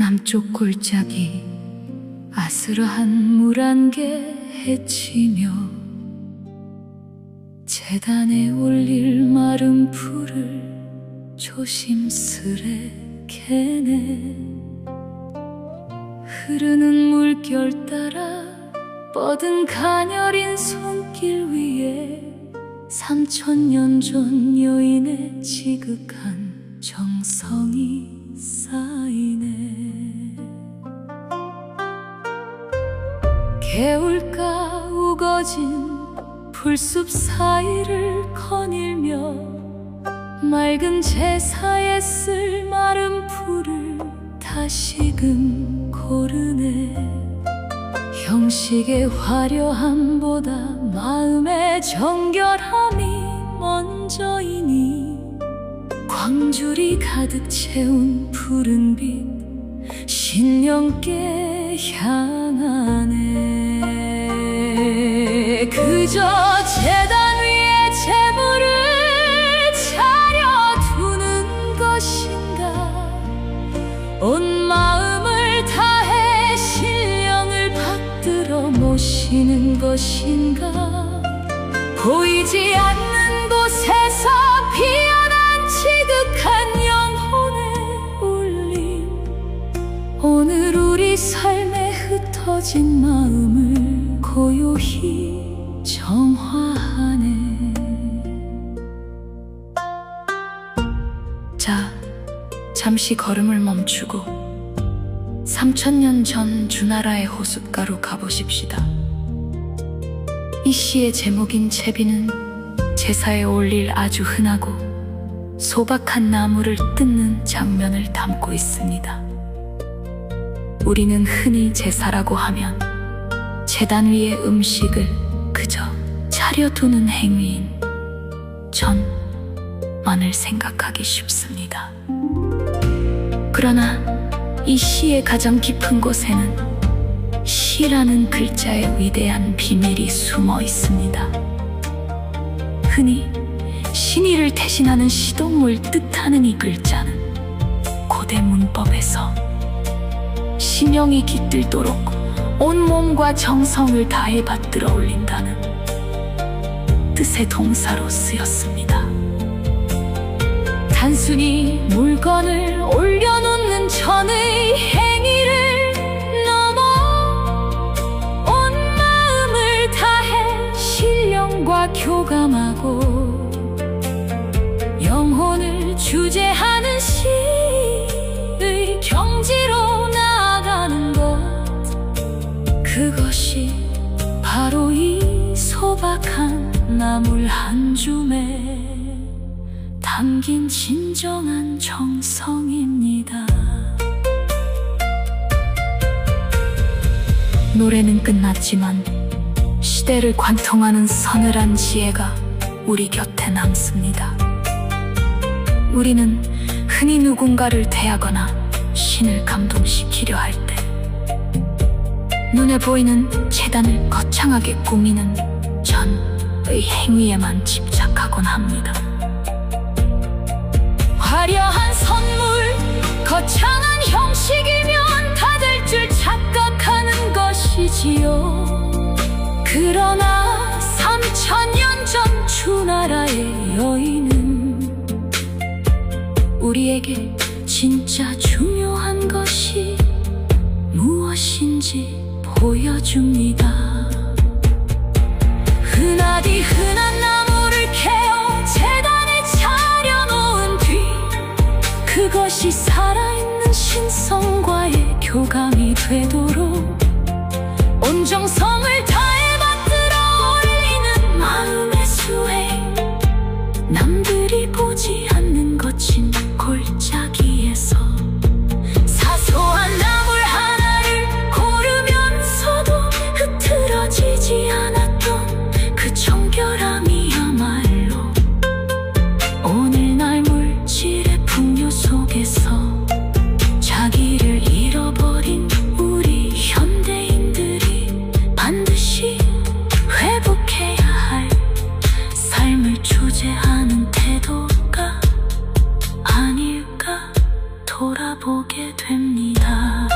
남쪽 골짜기 아스라한 물안개 헤치며 재단에 올릴 마른 풀을 조심스레 캐네. 흐르는 물결 따라 뻗은 가녀린 손길 위에 3000년 전 여인의 지극한 정성이 쌓이네. 개울가 우거진 풀숲 사이를 거닐며 맑은 제사에 쓸 마른 풀을 다시금 고르네. 형식의 화려함보다 마음의 정결함이 먼저이니 광줄이 가득 채운 푸른빛 신령께 향하네. 그저 제단 위에 제물을 차려두는 것인가, 온 마음을 다해 신령을 받들어 모시는 것인가. 보이지 않는 곳에서 피어난 지극한 영혼의 울림, 오늘 우리 삶에 흩어진 마음을 고요히 정화하네. 자, 잠시 걸음을 멈추고 3000년 전 주나라의 호숫가로 가보십시다. 이 시의 제목인 채비는 제사에 올릴 아주 흔하고 소박한 나무를 뜯는 장면을 담고 있습니다. 우리는 흔히 제사라고 하면 제단 위에 음식을 그저 차려두는 행위인 전만을 생각하기 쉽습니다. 그러나 이 시의 가장 깊은 곳에는 시라는 글자의 위대한 비밀이 숨어 있습니다. 흔히 신의를 대신하는 시동을 뜻하는 이 글자는 고대 문법에서 신령이 깃들도록 온 몸과 정성을 다해 받들어 올린다는 뜻의 동사로 쓰였습니다. 단순히 물건을 올려놓는 전의 행위를 넘어 온 마음을 다해 신령과 교감하고 영혼을 주재하는 시의 경지로 나아가는 것, 그것이 바로 이 소박한 나물 한 줌에 담긴 진정한 정성입니다. 노래는 끝났지만 시대를 관통하는 서늘한 지혜가 우리 곁에 남습니다. 우리는 흔히 누군가를 대하거나 신을 감동시키려 할 때 눈에 보이는 제단을 거창하게 꾸미는 전의 행위에만 집착하곤 합니다. 화려한 선물, 거창한 형식이면 다 될 줄 착각하는 것이지요. 그러나 3000년 전 주나라의 여인은 우리에게 진짜 중요한 것이 무엇인지 보여줍니다. 흔하디 흔한 나무를 캐어 제단에 차려놓은 뒤 그것이 살아있는 신성과의 교감이 되도록 온 정성을 다해 받들어 올리는 마음의 수행, 남들이 보지 않는 거친 골짜기에서 사소한 나물 하나를 고르면서도 흐트러지지 않았던 그 정결함이야말로 오늘날 물질의 풍요 속에서 자기를 잃어버린 우리 현대인들이 반드시 회복해야 할 삶을 주재하는 태도가 아닐까 돌아보게 됩니다.